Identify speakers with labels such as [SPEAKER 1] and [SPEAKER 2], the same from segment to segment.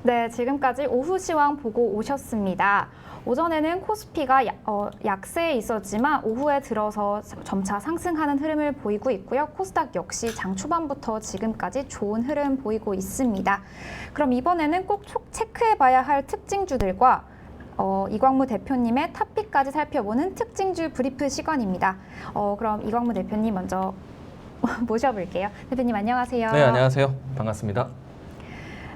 [SPEAKER 1] 네, 지금까지 오후 시황 보고 오셨습니다. 오전에는 코스피가 약세에 있었지만 오후에 들어서 점차 상승하는 흐름을 보이고 있고요. 코스닥 역시 장 초반부터 지금까지 좋은 흐름 보이고 있습니다. 그럼 이번에는 꼭 체크해봐야 할 특징주들과 이광무 대표님의 탑픽까지 살펴보는 특징주 브리프 시간입니다. 그럼 이광무 대표님 먼저 모셔볼게요. 대표님 안녕하세요.
[SPEAKER 2] 네, 안녕하세요. 반갑습니다.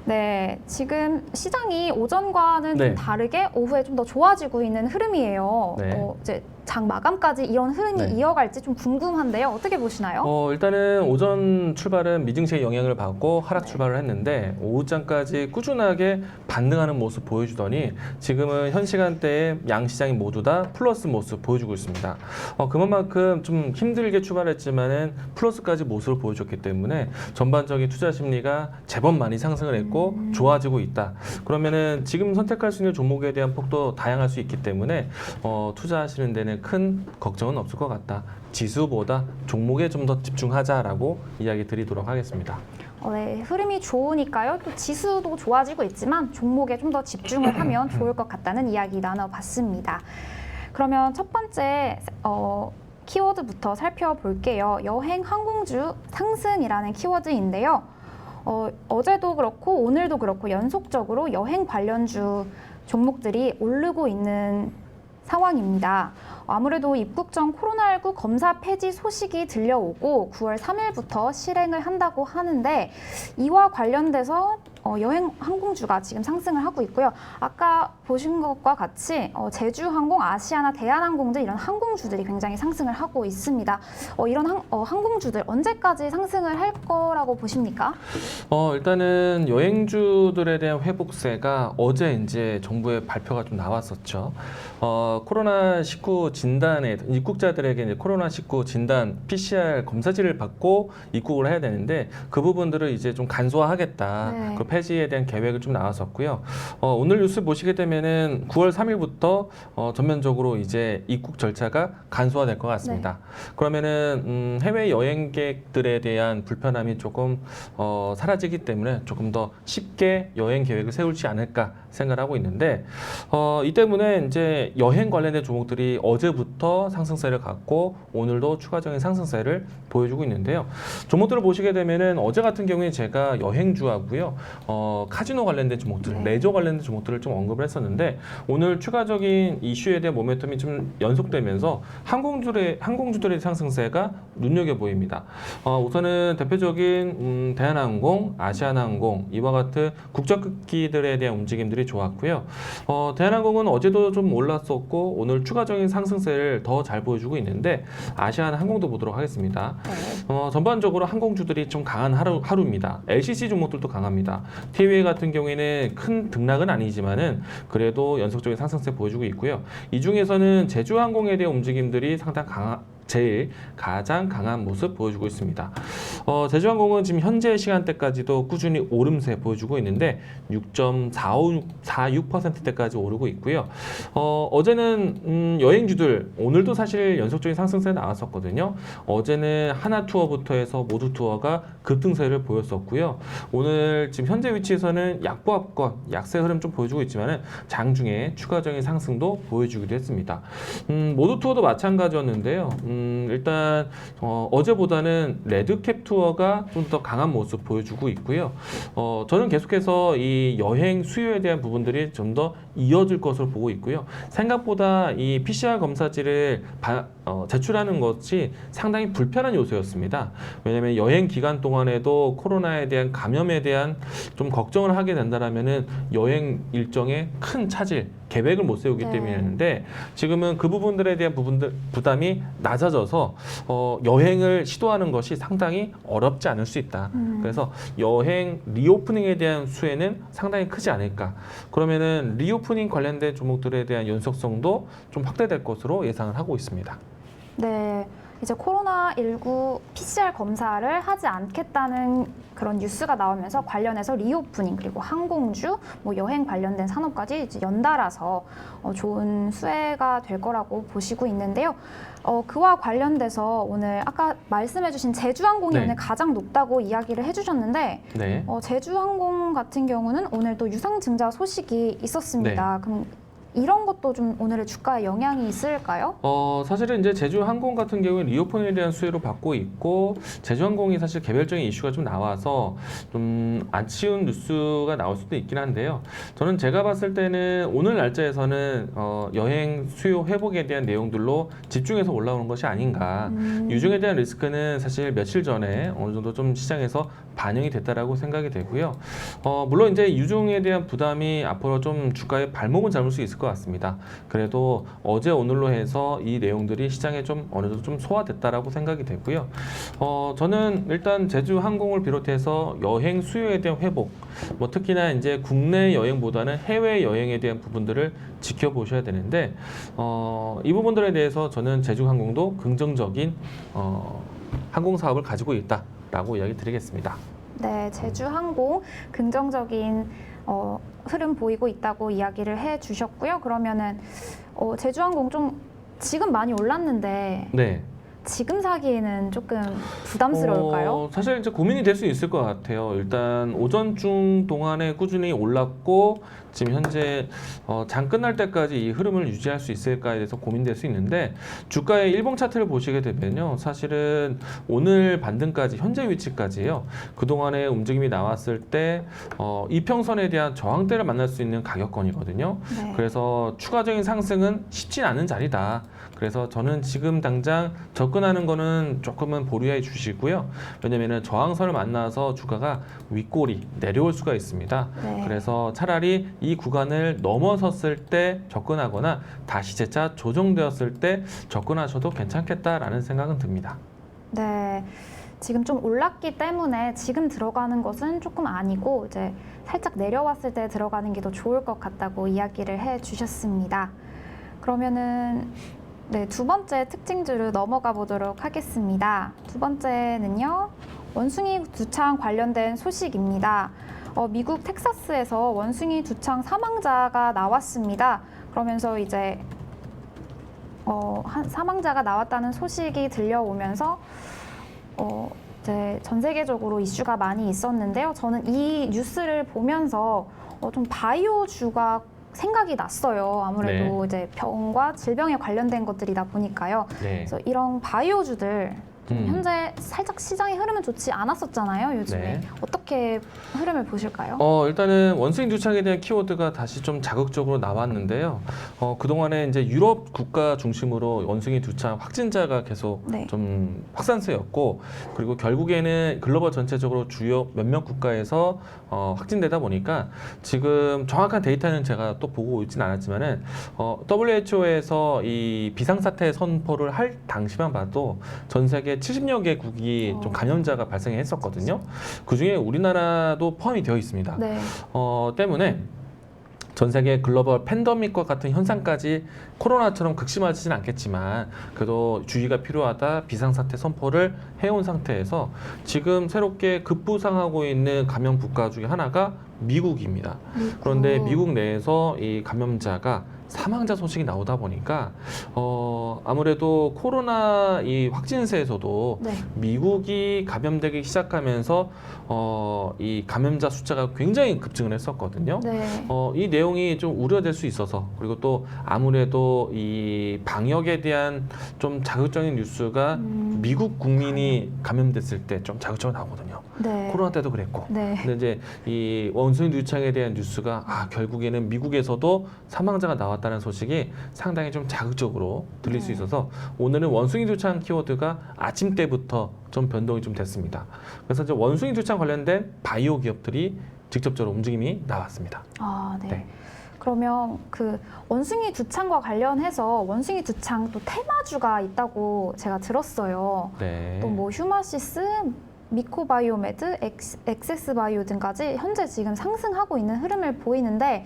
[SPEAKER 1] 네, 지금 시장이 오전과는
[SPEAKER 2] 네.
[SPEAKER 1] 좀 다르게 오후에 좀 더 좋아지고 있는 흐름이에요.
[SPEAKER 2] 네.
[SPEAKER 1] 이제 장 마감까지 이런 흐름이
[SPEAKER 2] 네.
[SPEAKER 1] 이어갈지 좀 궁금한데요. 어떻게 보시나요?
[SPEAKER 2] 일단은 오전 출발은 미증시의 영향을 받고 하락 출발을 했는데 오후장까지 꾸준하게 반등하는 모습 보여주더니 지금은 현 시간대에 양 시장이 모두 다 플러스 모습 보여주고 있습니다. 그만큼 좀 힘들게 출발했지만은 플러스까지 모습을 보여줬기 때문에 전반적인 투자 심리가 제법 많이 상승을 했고 좋아지고 있다. 그러면은 지금 선택할 수 있는 종목에 대한 폭도 다양할 수 있기 때문에 투자하시는 데는 큰 걱정은 없을 것 같다. 지수보다 종목에 좀 더 집중하자라고 이야기 드리도록 하겠습니다.
[SPEAKER 1] 네, 흐름이 좋으니까요. 또 지수도 좋아지고 있지만 종목에 좀 더 집중을 하면 좋을 것 같다는 이야기 나눠봤습니다. 그러면 첫 번째 키워드부터 살펴볼게요. 여행 항공주 상승이라는 키워드인데요. 어제도 그렇고 오늘도 그렇고 연속적으로 여행 관련주 종목들이 오르고 있는 상황입니다. 아무래도 입국 전 코로나19 검사 폐지 소식이 들려오고 9월 3일부터 실행을 한다고 하는데 이와 관련돼서 여행 항공주가 지금 상승을 하고 있고요. 아까 보신 것과 같이 제주항공, 아시아나 대한항공들 이런 항공주들이 굉장히 상승을 하고 있습니다. 이런 항공주들 언제까지 상승을 할 거라고 보십니까?
[SPEAKER 2] 일단은 여행주들에 대한 회복세가 어제 이제 정부의 발표가 좀 나왔었죠. 코로나19 진단에 입국자들에게 이제 코로나19 진단 PCR 검사지를 받고 입국을 해야 되는데 그 부분들을 이제 좀 간소화하겠다.
[SPEAKER 1] 네.
[SPEAKER 2] 그 폐지에 대한 계획을 좀 나왔었고요. 오늘 뉴스 보시게 되면은 9월 3일부터 전면적으로 이제 입국 절차가 간소화될 것 같습니다.
[SPEAKER 1] 네.
[SPEAKER 2] 그러면은 해외 여행객들에 대한 불편함이 조금 사라지기 때문에 조금 더 쉽게 여행 계획을 세울지 않을까 생각하고 있는데 이 때문에 이제 여행 관련된 종목들이 어제부터 상승세를 갖고 오늘도 추가적인 상승세를 보여주고 있는데요. 종목들을 보시게 되면은 어제 같은 경우에 제가 여행주하고요, 카지노 관련된 종목들,
[SPEAKER 1] 네.
[SPEAKER 2] 레저 관련된 종목들을 좀 언급을 했었는데 오늘 추가적인 이슈에 대한 모멘텀이 좀 연속되면서 항공주들의 상승세가 눈여겨 보입니다. 우선은 대표적인 대한항공, 아시아나항공 이와 같은 국적기들에 대한 움직임들이 좋았고요. 대한항공은 어제도 좀 올랐었고 오늘 추가적인 상승세를 더 잘 보여주고 있는데 아시아나항공도 보도록 하겠습니다.
[SPEAKER 1] 네.
[SPEAKER 2] 전반적으로 항공주들이 좀 강한 하루입니다. LCC 종목들도 강합니다. TWA 같은 경우에는 큰 등락은 아니지만은 그래도 연속적인 상승세 보여주고 있고요. 이 중에서는 제주항공에 대한 움직임들이 상당히 가장 강한 모습 보여주고 있습니다. 제주항공은 지금 현재 시간대까지도 꾸준히 오름세 보여주고 있는데 6.46%대까지 오르고 있고요. 어제는 여행주들 오늘도 사실 연속적인 상승세 나왔었거든요. 어제는 하나투어부터 해서 모두투어가 급등세를 보였었고요. 오늘 지금 현재 위치에서는 약보합권, 약세 흐름 좀 보여주고 있지만은 장중에 추가적인 상승도 보여주기도 했습니다. 모두투어도 마찬가지였는데요. 일단 어제보다는 레드캡 투어가 좀 더 강한 모습 보여주고 있고요. 저는 계속해서 이 여행 수요에 대한 부분들이 좀 더 이어질 것으로 보고 있고요. 생각보다 이 PCR 검사지를 제출하는 것이 상당히 불편한 요소였습니다. 왜냐하면 여행 기간 동안에도 코로나에 대한 감염에 대한 좀 걱정을 하게 된다라면은 여행 일정에 큰 차질, 계획을 못 세우기 때문이었는데 지금은 그 부분들에 대한 부담이 낮아져서 여행을 시도하는 것이 상당히 어렵지 않을 수 있다. 그래서 여행 리오프닝에 대한 수혜는 상당히 크지 않을까. 그러면은 리오프닝 관련된 종목들에 대한 연속성도 좀 확대될 것으로 예상을 하고 있습니다.
[SPEAKER 1] 네. 이제 코로나19 PCR 검사를 하지 않겠다는 그런 뉴스가 나오면서 관련해서 리오프닝 그리고 항공주, 뭐 여행 관련된 산업까지 이제 연달아서 좋은 수혜가 될 거라고 보시고 있는데요. 그와 관련돼서 오늘 아까 말씀해주신 제주항공이
[SPEAKER 2] 네.
[SPEAKER 1] 오늘 가장 높다고 이야기를 해주셨는데
[SPEAKER 2] 네.
[SPEAKER 1] 제주항공 같은 경우는 오늘 또 유상증자 소식이 있었습니다. 그럼 이런 것도 좀 오늘의 주가에 영향이 있을까요?
[SPEAKER 2] 사실은 이제 제주항공 같은 경우에 리오픈에 대한 수혜로 받고 있고 제주항공이 사실 개별적인 이슈가 좀 나와서 좀 아쉬운 뉴스가 나올 수도 있긴 한데요. 저는 제가 봤을 때는 오늘 날짜에서는 여행 수요 회복에 대한 내용들로 집중해서 올라오는 것이 아닌가. 유중에 대한 리스크는 사실 며칠 전에 어느 정도 좀 시장에서 반영이 됐다라고 생각이 되고요. 물론 이제 유중에 대한 부담이 앞으로 좀 주가의 발목은 잡을 수 있을 것 같습니다. 그래도 어제 오늘로 해서 이 내용들이 시장에 좀 어느 정도 좀 소화됐다라고 생각이 되고요. 저는 일단 제주항공을 비롯해서 여행 수요에 대한 회복, 뭐 특히나 이제 국내 여행보다는 해외 여행에 대한 부분들을 지켜보셔야 되는데 이 부분들에 대해서 저는 제주항공도 긍정적인 항공 사업을 가지고 있다라고 이야기 드리겠습니다.
[SPEAKER 1] 네, 제주항공 긍정적인 흐름 보이고 있다고 이야기를 해주셨고요. 그러면은 제주항공 좀 지금 많이 올랐는데
[SPEAKER 2] 네.
[SPEAKER 1] 지금 사기에는 조금 부담스러울까요?
[SPEAKER 2] 사실 이제 고민이 될 수 있을 것 같아요. 일단 오전중 동안에 꾸준히 올랐고 지금 현재 장 끝날 때까지 이 흐름을 유지할 수 있을까에 대해서 고민될 수 있는데 주가의 일봉 차트를 보시게 되면요. 사실은 오늘 반등까지 현재 위치까지요. 그동안의 움직임이 나왔을 때 이평선에 대한 저항대를 만날 수 있는 가격권이거든요.
[SPEAKER 1] 네.
[SPEAKER 2] 그래서 추가적인 상승은 쉽진 않은 자리다. 그래서 저는 지금 당장 접근하는 거는 조금은 보류해 주시고요. 왜냐면은 저항선을 만나서 주가가 윗골이 내려올 수가 있습니다.
[SPEAKER 1] 네.
[SPEAKER 2] 그래서 차라리 이 구간을 넘어섰을 때 접근하거나 다시 재차 조정되었을 때 접근하셔도 괜찮겠다라는 생각은 듭니다.
[SPEAKER 1] 네. 지금 좀 올랐기 때문에 지금 들어가는 것은 조금 아니고 이제 살짝 내려왔을 때 들어가는 게 더 좋을 것 같다고 이야기를 해 주셨습니다. 그러면은 네, 두 번째 특징주로 넘어가 보도록 하겠습니다. 두 번째는요, 원숭이 두창 관련된 소식입니다. 미국 텍사스에서 원숭이 두창 사망자가 나왔습니다. 그러면서 이제 사망자가 나왔다는 소식이 들려오면서 이제 전 세계적으로 이슈가 많이 있었는데요. 저는 이 뉴스를 보면서 좀 바이오주가 생각이 났어요. 아무래도
[SPEAKER 2] 네.
[SPEAKER 1] 이제 병과 질병에 관련된 것들이다 보니까요.
[SPEAKER 2] 네.
[SPEAKER 1] 그래서 이런 바이오주들 좀 현재 살짝 시장의 흐름은 좋지 않았었잖아요. 요즘에
[SPEAKER 2] 네.
[SPEAKER 1] 어떻게 흐름을 보실까요?
[SPEAKER 2] 일단은 원숭이 두창에 대한 키워드가 다시 좀 자극적으로 나왔는데요. 그동안에 이제 유럽 국가 중심으로 원숭이 두창 확진자가 계속
[SPEAKER 1] 네.
[SPEAKER 2] 좀 확산세였고, 그리고 결국에는 글로벌 전체적으로 주요 몇몇 국가에서 확진되다 보니까 지금 정확한 데이터는 제가 또 보고 있진 않았지만은 WHO에서 이 비상사태 선포를 할 당시만 봐도 전 세계 70여 개국이 좀 감염자가 발생했었거든요. 그 중에 우리나라도 포함이 되어 있습니다.
[SPEAKER 1] 네.
[SPEAKER 2] 때문에 전 세계 글로벌 팬데믹과 같은 현상까지 코로나처럼 극심하지는 않겠지만 그래도 주의가 필요하다 비상사태 선포를 해온 상태에서 지금 새롭게 급부상하고 있는 감염 국가 중에 하나가 미국입니다. 그런데 미국 내에서 이 감염자가 사망자 소식이 나오다 보니까 아무래도 코로나 이 확진세에서도
[SPEAKER 1] 네.
[SPEAKER 2] 미국이 감염되기 시작하면서 이 감염자 숫자가 굉장히 급증을 했었거든요.
[SPEAKER 1] 네.
[SPEAKER 2] 이 내용이 좀 우려될 수 있어서 그리고 또 아무래도 이 방역에 대한 좀 자극적인 뉴스가 미국 국민이 감염됐을 때 좀 자극적으로 나오거든요.
[SPEAKER 1] 네.
[SPEAKER 2] 코로나 때도 그랬고.
[SPEAKER 1] 네.
[SPEAKER 2] 근데 이제 이 원숭이 두창에 대한 뉴스가 결국에는 미국에서도 사망자가 나왔다는 소식이 상당히 좀 자극적으로 들릴 수 있어서 오늘은 원숭이 두창 키워드가 아침 때부터 좀 변동이 좀 됐습니다. 그래서 이제 원숭이 두창 관련된 바이오 기업들이 직접적으로 움직임이 나왔습니다.
[SPEAKER 1] 네.
[SPEAKER 2] 네.
[SPEAKER 1] 그러면 그 원숭이 두창과 관련해서 원숭이 두창 또 테마주가 있다고 제가 들었어요.
[SPEAKER 2] 네.
[SPEAKER 1] 또 뭐 휴마시스, 미코바이오메드, 엑세스바이오 등까지 현재 지금 상승하고 있는 흐름을 보이는데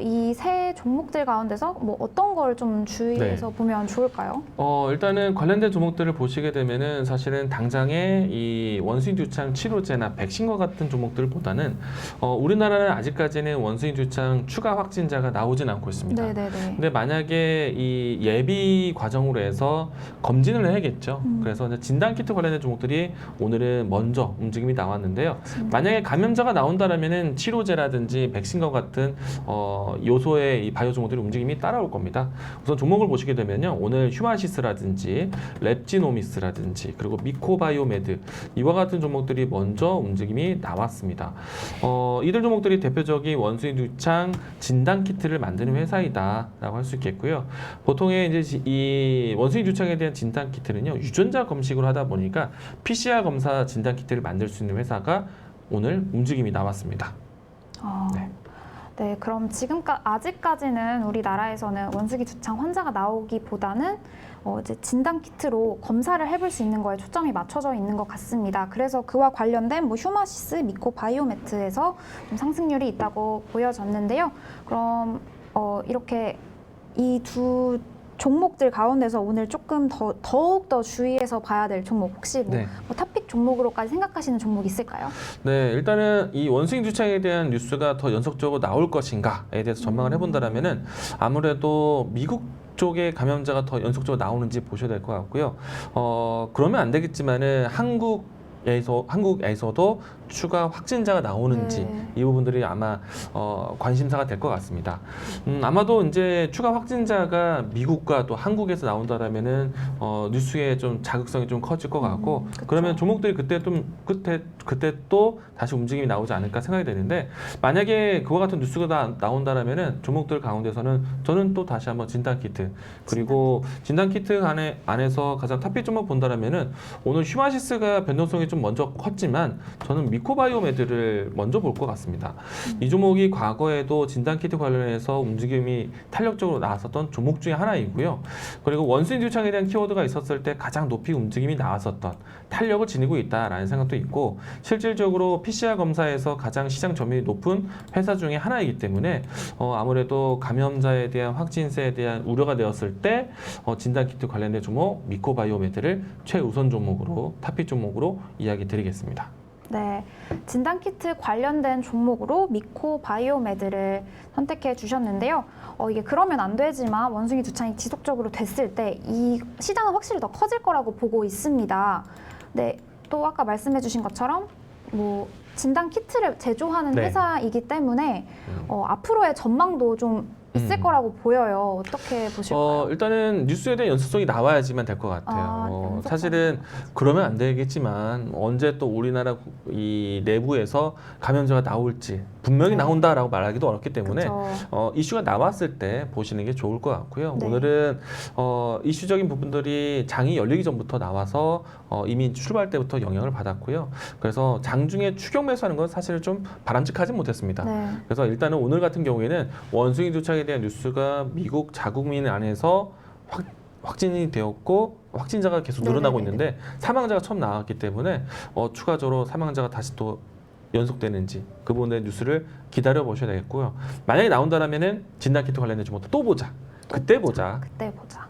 [SPEAKER 1] 이 세 종목들 가운데서 뭐 어떤 걸 좀 주의해서 보면 좋을까요?
[SPEAKER 2] 일단은 관련된 종목들을 보시게 되면은 사실은 당장에 이 원수인 두창 치료제나 백신과 같은 종목들보다는 우리나라는 아직까지는 원수인 두창 추가 확진자가 나오진 않고 있습니다.
[SPEAKER 1] 네네네.
[SPEAKER 2] 근데 만약에 이 예비 과정으로 해서 검진을 해야겠죠. 그래서 이제 진단키트 관련된 종목들이 오늘은 먼저 움직임이 나왔는데요. 만약에 감염자가 나온다라면은 치료제라든지 백신과 같은 요소의 이 바이오 종목들이 움직임이 따라올 겁니다. 우선 종목을 보시게 되면요. 오늘 휴마시스라든지 랩지노미스라든지 그리고 미코바이오메드 이와 같은 종목들이 먼저 움직임이 나왔습니다. 이들 종목들이 대표적인 원수인 두창 진단키트를 만드는 회사이다라고 할 수 있겠고요. 보통의 이제 이 원수인 두창에 대한 진단키트는요. 유전자 검식으로 하다 보니까 PCR 검사 진단키트를 만들 수 있는 회사가 오늘 움직임이 나왔습니다.
[SPEAKER 1] 네, 그럼 아직까지는 우리나라에서는 원숭이 두창 환자가 나오기보다는 이제 진단 키트로 검사를 해볼 수 있는 거에 초점이 맞춰져 있는 것 같습니다. 그래서 그와 관련된 뭐 휴마시스, 미코바이오메트에서 좀 상승률이 있다고 보여졌는데요. 그럼 이렇게 이 두 종목들 가운데서 오늘 조금 더욱 더 주의해서 봐야 될 종목 혹시 뭐 탑픽 종목으로까지 생각하시는 종목 있을까요?
[SPEAKER 2] 네, 일단은 이 원수인 두창에 대한 뉴스가 더 연속적으로 나올 것인가에 대해서 전망을 해본다라면은 아무래도 미국 쪽의 감염자가 더 연속적으로 나오는지 보셔야 될 것 같고요. 그러면 안 되겠지만은 한국에서도 추가 확진자가 나오는지 이 부분들이 아마 관심사가 될 것 같습니다. 아마도 이제 추가 확진자가 미국과 또 한국에서 나온다라면은 뉴스의 좀 자극성이 좀 커질 것 같고 그러면 종목들이 그때 또 다시 움직임이 나오지 않을까 생각이 되는데 만약에 그와 같은 뉴스가 나온다라면은 종목들 가운데서는 저는 또 다시 한번 진단키트 그리고 진단키트 안에서 가장 탑픽 종목 본다라면은 오늘 휴마시스가 변동성이 좀 먼저 컸지만 저는 미코바이오메드를 먼저 볼 것 같습니다. 이 종목이 과거에도 진단키트 관련해서 움직임이 탄력적으로 나왔었던 종목 중에 하나이고요. 그리고 원수인 두창에 대한 키워드가 있었을 때 가장 높이 움직임이 나왔었던 탄력을 지니고 있다라는 생각도 있고 실질적으로 PCR 검사에서 가장 시장 점유율이 높은 회사 중에 하나이기 때문에 아무래도 감염자에 대한 확진세에 대한 우려가 되었을 때 진단키트 관련된 종목 미코바이오메드를 최우선 종목으로 탑픽 종목으로 이야기 드리겠습니다.
[SPEAKER 1] 네, 진단키트 관련된 종목으로 미코바이오메드를 선택해 주셨는데요. 이게 그러면 안 되지만 원숭이 두창이 지속적으로 됐을 때 이 시장은 확실히 더 커질 거라고 보고 있습니다. 네, 또 아까 말씀해 주신 것처럼 뭐 진단키트를 제조하는 회사이기 때문에 앞으로의 전망도 좀 있을 거라고 보여요. 어떻게 보실까요?
[SPEAKER 2] 일단은 뉴스에 대한 연속성이 나와야지만 될 것 같아요. 사실은 그러면 안 되겠지만 언제 또 우리나라 이 내부에서 감염자가 나올지 분명히 나온다라고 말하기도 어렵기 때문에 이슈가 나왔을 때 보시는 게 좋을 것 같고요. 오늘은 이슈적인 부분들이 장이 열리기 전부터 나와서 이미 출발 때부터 영향을 받았고요. 그래서 장중에 추격 매수하는 건 사실 좀 바람직하지 못했습니다. 그래서 일단은 오늘 같은 경우에는 원숭이 두창에 대한 뉴스가 미국 자국민 안에서 확진이 되었고 확진자가 계속 늘어나고 있는데 사망자가 처음 나왔기 때문에 추가적으로 사망자가 다시 또 연속되는지 그 부분의 뉴스를 기다려 보셔야 되겠고요. 만약에 나온다라면은 진단키트 관련된 종목도 또 보자. 그때 보자.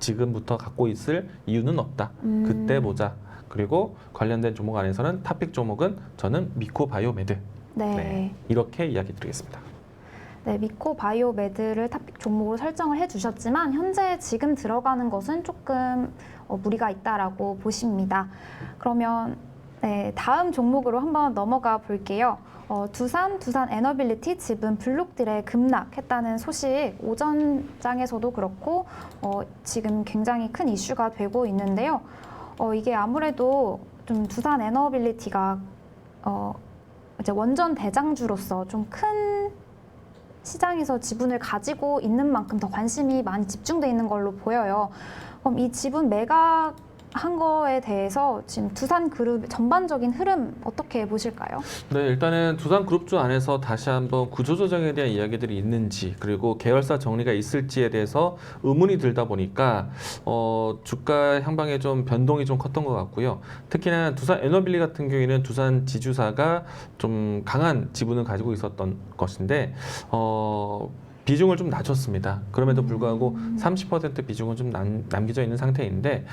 [SPEAKER 2] 지금부터 갖고 있을 이유는 없다. 그때 보자. 그리고 관련된 종목 안에서는 탑픽 종목은 저는 미코바이오메드. 이렇게 이야기 드리겠습니다.
[SPEAKER 1] 네, 미코바이오메드를 탑픽 종목으로 설정을 해주셨지만 현재 지금 들어가는 것은 조금 무리가 있다라고 보십니다. 그러면 다음 종목으로 한번 넘어가 볼게요. 두산 에너빌리티 지분 블록딜에 급락했다는 소식 오전장에서도 그렇고 지금 굉장히 큰 이슈가 되고 있는데요. 이게 아무래도 좀 두산 에너빌리티가 이제 원전 대장주로서 좀 큰 시장에서 지분을 가지고 있는 만큼 더 관심이 많이 집중돼 있는 걸로 보여요. 그럼 이 지분 매각 거에 대해서 지금 두산그룹 전반적인 흐름 어떻게 보실까요?
[SPEAKER 2] 네, 일단은 두산그룹주 안에서 다시 한번 구조조정에 대한 이야기들이 있는지 그리고 계열사 정리가 있을지에 대해서 의문이 들다 보니까 주가 향방에 좀 변동이 좀 컸던 것 같고요. 특히나 두산 에너빌리 같은 경우에는 두산 지주사가 좀 강한 지분을 가지고 있었던 것인데 비중을 좀 낮췄습니다. 그럼에도 불구하고 30% 비중은 좀 남겨져 있는 상태인데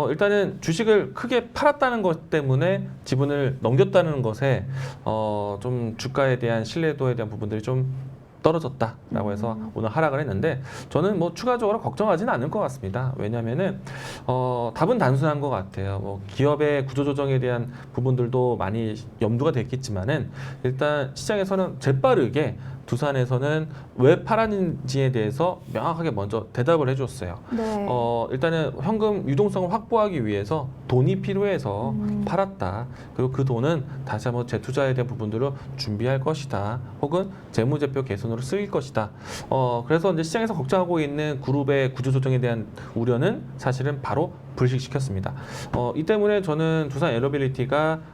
[SPEAKER 2] 일단은 주식을 크게 팔았다는 것 때문에 지분을 넘겼다는 것에 좀 주가에 대한 신뢰도에 대한 부분들이 좀 떨어졌다라고 해서 오늘 하락을 했는데 저는 뭐 추가적으로 걱정하지는 않을 것 같습니다. 왜냐하면은 답은 단순한 것 같아요. 뭐 기업의 구조조정에 대한 부분들도 많이 염두가 됐겠지만은 일단 시장에서는 재빠르게 두산에서는 왜 팔았는지에 대해서 명확하게 먼저 대답을 해줬어요.
[SPEAKER 1] 네.
[SPEAKER 2] 일단은 현금 유동성을 확보하기 위해서 돈이 필요해서 팔았다. 그리고 그 돈은 다시 한번 재투자에 대한 부분들을 준비할 것이다. 혹은 재무제표 개선으로 쓰일 것이다. 그래서 이제 시장에서 걱정하고 있는 그룹의 구조조정에 대한 우려는 사실은 바로 불식시켰습니다. 이 때문에 저는 두산 에너빌리티가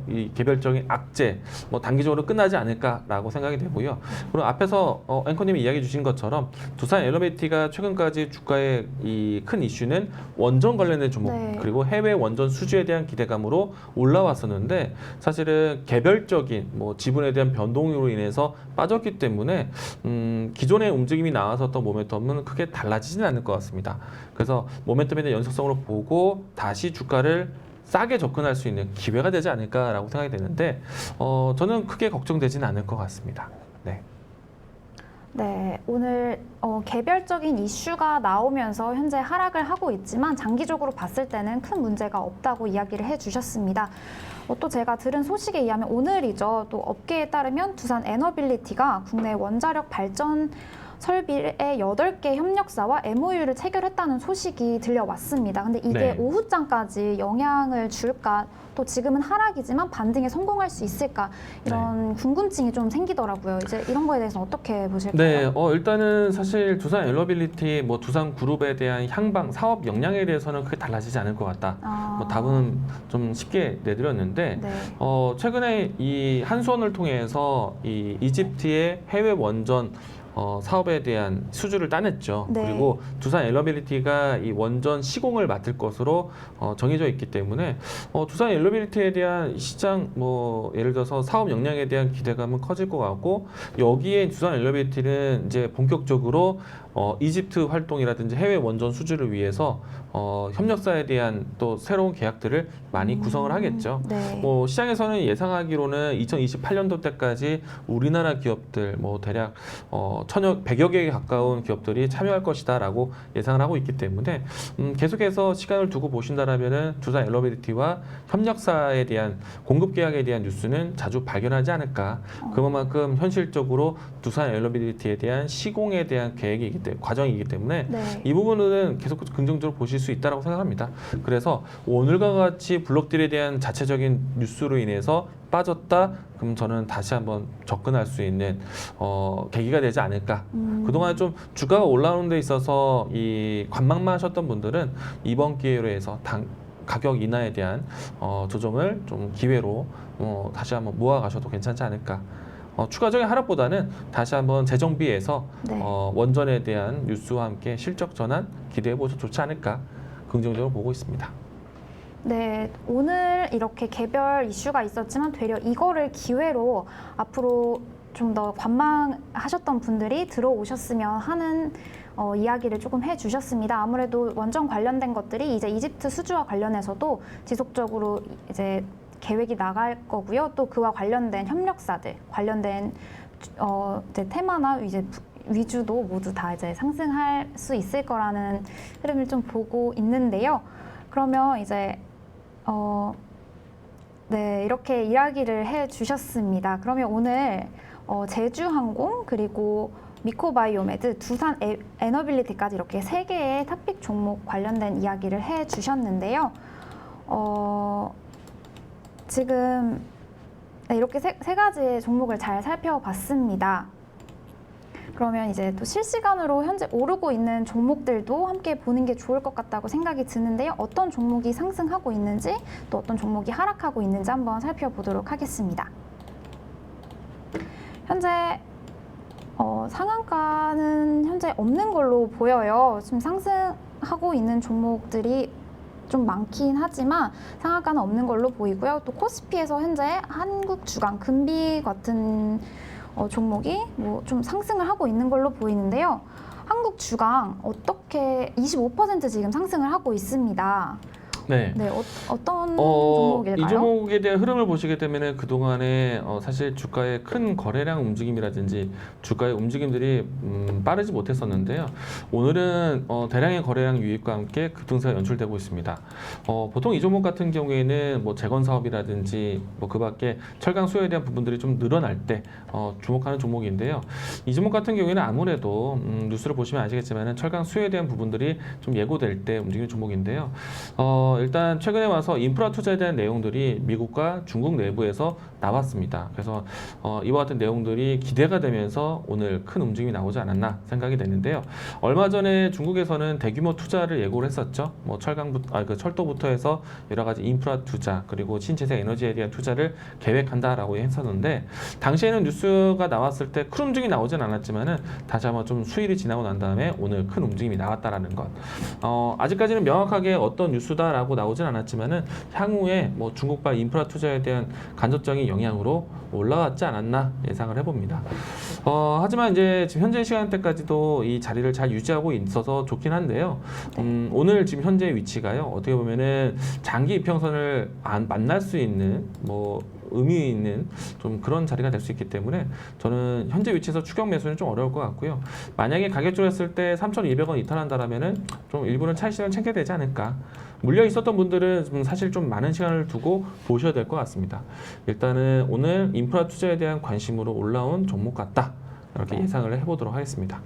[SPEAKER 2] 이 개별적인 악재 단기적으로 끝나지 않을까라고 생각이 되고요. 그리고 앞에서 앵커님이 이야기해 주신 것처럼 두산 에너빌리티가 최근까지 주가의 이 큰 이슈는 원전 관련된 종목
[SPEAKER 1] 네.
[SPEAKER 2] 그리고 해외 원전 수주에 대한 기대감으로 올라왔었는데 사실은 개별적인 지분에 대한 변동으로 인해서 빠졌기 때문에 기존의 움직임이 나왔었던 모멘텀은 크게 달라지지는 않을 것 같습니다. 그래서 모멘텀에 대한 연속성으로 보고 다시 주가를 싸게 접근할 수 있는 기회가 되지 않을까라고 생각이 되는데 저는 크게 걱정되지는 않을 것 같습니다. 네.
[SPEAKER 1] 네, 오늘 개별적인 이슈가 나오면서 현재 하락을 하고 있지만 장기적으로 봤을 때는 큰 문제가 없다고 이야기를 해주셨습니다. 또 제가 들은 소식에 의하면 오늘이죠. 또 업계에 따르면 두산 에너빌리티가 국내 원자력 발전 설비의 8개 협력사와 MOU를 체결했다는 소식이 들려왔습니다. 근데 이게
[SPEAKER 2] 네.
[SPEAKER 1] 오후장까지 영향을 줄까? 또 지금은 하락이지만 반등에 성공할 수 있을까? 이런 궁금증이 좀 생기더라고요. 이제 이런 거에 대해서 어떻게 보실까요?
[SPEAKER 2] 네, 일단은 사실 두산 에너빌리티, 두산 그룹에 대한 향방, 사업 역량에 대해서는 크게 달라지지 않을 것 같다. 답은 좀 쉽게 내드렸는데,
[SPEAKER 1] 네.
[SPEAKER 2] 최근에 이 한수원을 통해서 이 이집트의 해외 원전 사업에 대한 수주를 따냈죠.
[SPEAKER 1] 네.
[SPEAKER 2] 그리고 두산 에너빌리티가 이 원전 시공을 맡을 것으로 정해져 있기 때문에 두산 에너빌리티에 대한 시장 예를 들어서 사업 역량에 대한 기대감은 커질 것 같고 여기에 두산 에너빌리티는 이제 본격적으로 이집트 활동이라든지 해외 원전 수주를 위해서 협력사에 대한 또 새로운 계약들을 많이 구성을 하겠죠.
[SPEAKER 1] 네.
[SPEAKER 2] 시장에서는 예상하기로는 2028년도 때까지 우리나라 기업들 대략 100여 개에 가까운 기업들이 참여할 것이다라고 예상을 하고 있기 때문에 계속해서 시간을 두고 보신다라면은 두산 에너빌리티와 협력사에 대한 공급 계약에 대한 뉴스는 자주 발견하지 않을까. 그만큼 현실적으로 두산 에너빌리티에 대한 시공에 대한 계획이기 때문에 과정이기 때문에
[SPEAKER 1] 네.
[SPEAKER 2] 이 부분은 계속 긍정적으로 보실 수 있다고 생각합니다. 그래서 오늘과 같이 블록들에 대한 자체적인 뉴스로 인해서 빠졌다. 그럼 저는 다시 한번 접근할 수 있는 계기가 되지 않을까. 그동안 좀 주가가 올라오는 데 있어서 이 관망만 하셨던 분들은 이번 기회로 해서 가격 인하에 대한 조정을 좀 기회로 다시 한번 모아가셔도 괜찮지 않을까. 추가적인 하락보다는 다시 한번 재정비해서
[SPEAKER 1] 네.
[SPEAKER 2] 원전에 대한 뉴스와 함께 실적 전환 기대해 보셔도 좋지 않을까 긍정적으로 보고 있습니다.
[SPEAKER 1] 네, 오늘 이렇게 개별 이슈가 있었지만 되려 이거를 기회로 앞으로 좀 더 관망하셨던 분들이 들어오셨으면 하는 이야기를 조금 해주셨습니다. 아무래도 원전 관련된 것들이 이제 이집트 수주와 관련해서도 지속적으로 이제 계획이 나갈 거고요. 또 그와 관련된 협력사들, 관련된 이제 테마나 이제 위주도 모두 다 이제 상승할 수 있을 거라는 흐름을 좀 보고 있는데요. 그러면 이제 네, 이렇게 이야기를 해주셨습니다. 그러면 오늘 제주항공 그리고 미코바이오메드, 두산 에너빌리티까지 이렇게 3개의 탑픽 종목 관련된 이야기를 해주셨는데요. 지금 네, 이렇게 세 가지의 종목을 잘 살펴봤습니다. 그러면 이제 또 실시간으로 현재 오르고 있는 종목들도 함께 보는 게 좋을 것 같다고 생각이 드는데요. 어떤 종목이 상승하고 있는지 또 어떤 종목이 하락하고 있는지 한번 살펴보도록 하겠습니다. 현재 상한가는 현재 없는 걸로 보여요. 지금 상승하고 있는 종목들이 좀 많긴 하지만 상한가는 없는 걸로 보이고요. 또 코스피에서 현재 한국주강, 금비 같은 종목이 뭐 좀 상승을 하고 있는 걸로 보이는데요. 한국주강 어떻게 25% 지금 상승을 하고 있습니다.
[SPEAKER 2] 네.
[SPEAKER 1] 네, 어떤 종목일까요?
[SPEAKER 2] 이 종목에 대한 흐름을 보시게 되면 그동안에 사실 주가의 큰 거래량 움직임이라든지 주가의 움직임들이 빠르지 못했었는데요. 오늘은 대량의 거래량 유입과 함께 급등세가 연출되고 있습니다. 보통 이 종목 같은 경우에는 뭐 재건 사업이라든지 뭐 그 밖에 철강 수요에 대한 부분들이 좀 늘어날 때 주목하는 종목인데요. 이 종목 같은 경우에는 아무래도 뉴스를 보시면 아시겠지만 철강 수요에 대한 부분들이 좀 예고될 때 움직이는 종목인데요. 일단 최근에 와서 인프라 투자에 대한 내용들이 미국과 중국 내부에서 나왔습니다. 그래서 이와 같은 내용들이 기대가 되면서 오늘 큰 움직임이 나오지 않았나 생각이 되는데요. 얼마 전에 중국에서는 대규모 투자를 예고를 했었죠. 뭐 철도부터 해서 여러 가지 인프라 투자 그리고 신재생 에너지에 대한 투자를 계획한다라고 했었는데 당시에는 뉴스가 나왔을 때 큰 움직임이 나오진 않았지만은 다시 한번 좀 수일이 지나고 난 다음에 오늘 큰 움직임이 나왔다라는 것. 아직까지는 명확하게 어떤 뉴스다라고 나오진 않았지만은 향후에 뭐 중국발 인프라 투자에 대한 간접적인 영향으로 올라왔지 않았나 예상을 해봅니다. 하지만 이제 지금 현재 시간대까지도 이 자리를 잘 유지하고 있어서 좋긴 한데요. 오늘 지금 현재 위치가요. 어떻게 보면은 장기 이평선을 만날 수 있는 뭐 의미 있는 좀 그런 자리가 될 수 있기 때문에 저는 현재 위치에서 추격 매수는 좀 어려울 것 같고요. 만약에 가격적으로 했을 때 3,200원 이탈한다라면은 좀 일부는 차익 실현 챙겨야 되지 않을까. 물려 있었던 분들은 사실 좀 많은 시간을 두고 보셔야 될 것 같습니다. 일단은 오늘 인프라 투자에 대한 관심으로 올라온 종목 같다. 이렇게 예상을 해보도록 하겠습니다.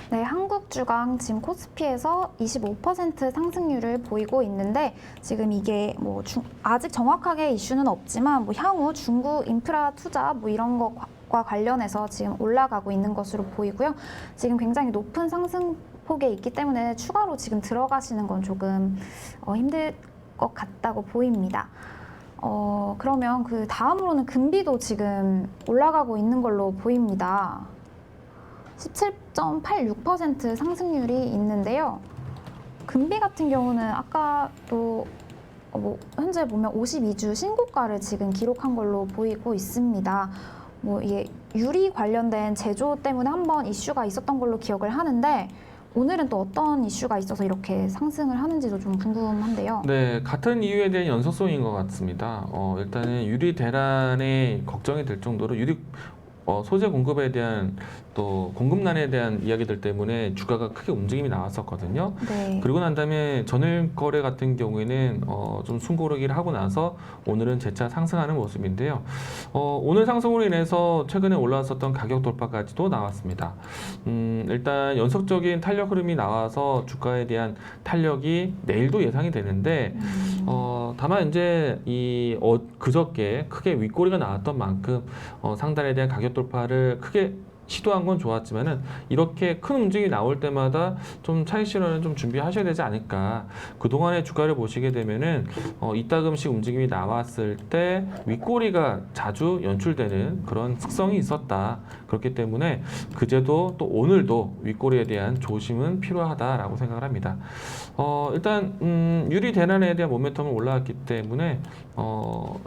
[SPEAKER 1] 네, 한국주강 지금 코스피에서 25% 상승률을 보이고 있는데 지금 이게 뭐 아직 정확하게 이슈는 없지만 뭐 향후 중국 인프라 투자 뭐 이런 것과 관련해서 지금 올라가고 있는 것으로 보이고요. 지금 굉장히 높은 상승 폭에 있기 때문에 추가로 지금 들어가시는 건 조금 힘들 것 같다고 보입니다. 그러면 그 다음으로는 금비도 지금 올라가고 있는 걸로 보입니다. 17.86% 상승률이 있는데요. 금비 같은 경우는 아까 또 현재 보면 52주 신고가를 지금 기록한 걸로 보이고 있습니다. 뭐 이게 유리 관련된 제조 때문에 한번 이슈가 있었던 걸로 기억을 하는데 오늘은 또 어떤 이슈가 있어서 이렇게 상승을 하는지도 좀 궁금한데요.
[SPEAKER 2] 네, 같은 이유에 대한 연속성인 것 같습니다. 일단은 유리 대란에 걱정이 될 정도로 유리 소재 공급에 대한 또 공급난에 대한 이야기들 때문에 주가가 크게 움직임이 나왔었거든요.
[SPEAKER 1] 네.
[SPEAKER 2] 그리고 난 다음에 전일 거래 같은 경우에는 좀 숨고르기를 하고 나서 오늘은 재차 상승하는 모습인데요. 오늘 상승으로 인해서 최근에 올라왔었던 가격 돌파까지도 나왔습니다. 일단 연속적인 탄력 흐름이 나와서 주가에 대한 탄력이 내일도 예상이 되는데 다만 이제 그저께 크게 윗꼬리가 나왔던 만큼 상단에 대한 가격 돌파를 크게 시도한 건 좋았지만은 이렇게 큰 움직임이 나올 때마다 좀 차익 실현을 좀 준비하셔야 되지 않을까. 그동안의 주가를 보시게 되면은 이따금씩 움직임이 나왔을 때 윗꼬리가 자주 연출되는 그런 특성이 있었다. 그렇기 때문에 그제도 또 오늘도 윗꼬리에 대한 조심은 필요하다라고 생각을 합니다. 일단 유리 대란에 대한 모멘텀은 올라왔기 때문에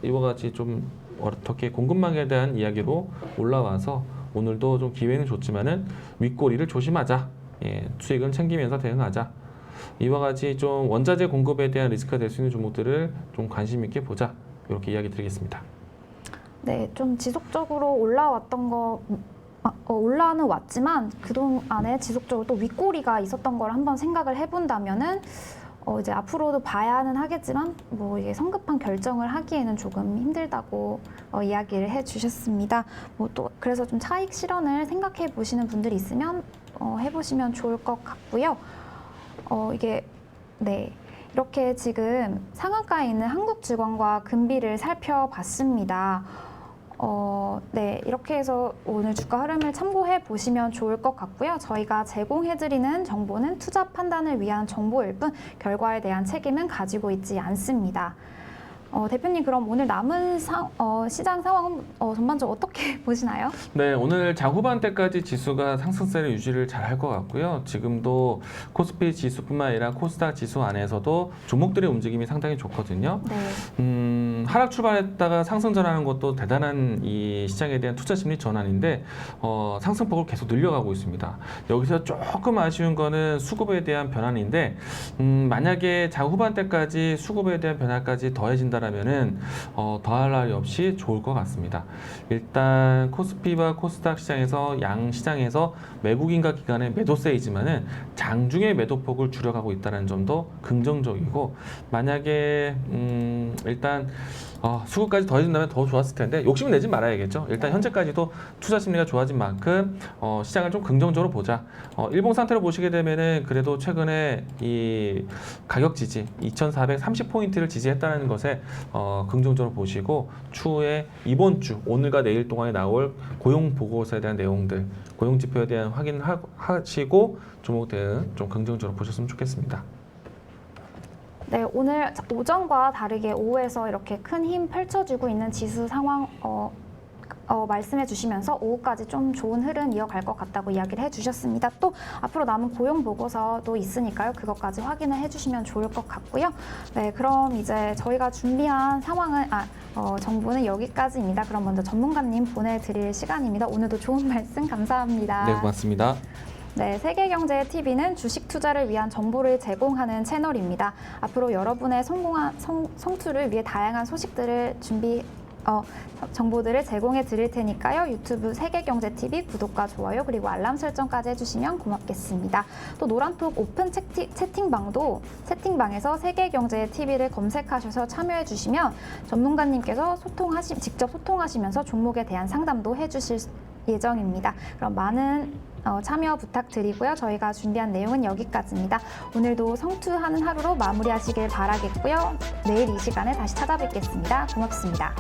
[SPEAKER 2] 이와 같이 좀 어떻게 공급망에 대한 이야기로 올라와서 오늘도 좀 기회는 좋지만은 윗꼬리를 조심하자. 예, 수익은 챙기면서 대응하자. 이와 같이 좀 원자재 공급에 대한 리스크가 될 수 있는 종목들을 좀 관심 있게 보자. 이렇게 이야기 드리겠습니다.
[SPEAKER 1] 네, 좀 지속적으로 올라왔던 거 올라는 왔지만 그동안에 지속적으로 또 윗꼬리가 있었던 걸 한번 생각을 해본다면은 이제 앞으로도 봐야는 하겠지만 뭐 이게 성급한 결정을 하기에는 조금 힘들다고 이야기를 해주셨습니다. 뭐 또 그래서 좀 차익 실현을 생각해 보시는 분들이 있으면 해보시면 좋을 것 같고요. 이게 네. 이렇게 지금 상한가에 있는 한국주광과 금비를 살펴봤습니다. 네, 이렇게 해서 오늘 주가 흐름을 참고해 보시면 좋을 것 같고요. 저희가 제공해드리는 정보는 투자 판단을 위한 정보일 뿐 결과에 대한 책임은 가지고 있지 않습니다. 대표님, 그럼 오늘 남은 시장 상황은 전반적으로 어떻게 보시나요?
[SPEAKER 2] 네, 오늘 장후반대까지 지수가 상승세를 유지를 잘 할 것 같고요. 지금도 코스피 지수뿐만 아니라 코스닥 지수 안에서도 종목들의 움직임이 상당히 좋거든요.
[SPEAKER 1] 네.
[SPEAKER 2] 하락 출발했다가 상승 전하는 것도 대단한 이 시장에 대한 투자 심리 전환인데 상승폭을 계속 늘려가고 있습니다. 여기서 조금 아쉬운 거는 수급에 대한 변환인데 만약에 장후반대까지 수급에 대한 변화까지 더해진다라면은 더할 날이 없이 좋을 것 같습니다. 일단 코스피와 코스닥 시장에서 양 시장에서 외국인과 기관의 매도세이지만은 장중에 매도폭을 줄여가고 있다는 점도 긍정적이고, 만약에 일단 수급까지 더해진다면 더 좋았을 텐데 욕심을 내지 말아야겠죠. 일단 현재까지도 투자 심리가 좋아진 만큼 시장을 좀 긍정적으로 보자. 일봉 상태로 보시게 되면은 그래도 최근에 이 가격 지지 2,430포인트를 지지했다는 것에 긍정적으로 보시고, 추후에 이번 주 오늘과 내일 동안에 나올 고용 보고서에 대한 내용들, 고용 지표에 대한 확인하시고 종목 대응 좀 긍정적으로 보셨으면 좋겠습니다.
[SPEAKER 1] 네, 오늘 오전과 다르게 오후에서 이렇게 큰 힘 펼쳐주고 있는 지수 상황 말씀해 주시면서 오후까지 좀 좋은 흐름 이어갈 것 같다고 이야기를 해주셨습니다. 또 앞으로 남은 고용 보고서도 있으니까요. 그것까지 확인을 해주시면 좋을 것 같고요. 네, 그럼 이제 저희가 준비한 정보는 여기까지입니다. 그럼 먼저 전문가님 보내드릴 시간입니다. 오늘도 좋은 말씀 감사합니다.
[SPEAKER 2] 네, 고맙습니다.
[SPEAKER 1] 네, 세계경제 TV는 주식 투자를 위한 정보를 제공하는 채널입니다. 앞으로 여러분의 성투를 위해 다양한 소식들을 정보들을 제공해 드릴 테니까요. 유튜브 세계경제TV 구독과 좋아요 그리고 알람 설정까지 해주시면 고맙겠습니다. 또 노란톡 오픈 채팅방에서 세계경제TV를 검색하셔서 참여해 주시면 전문가님께서 직접 소통하시면서 종목에 대한 상담도 해주실 예정입니다. 그럼 많은 참여 부탁드리고요. 저희가 준비한 내용은 여기까지입니다. 오늘도 성투하는 하루로 마무리하시길 바라겠고요. 내일 이 시간에 다시 찾아뵙겠습니다. 고맙습니다.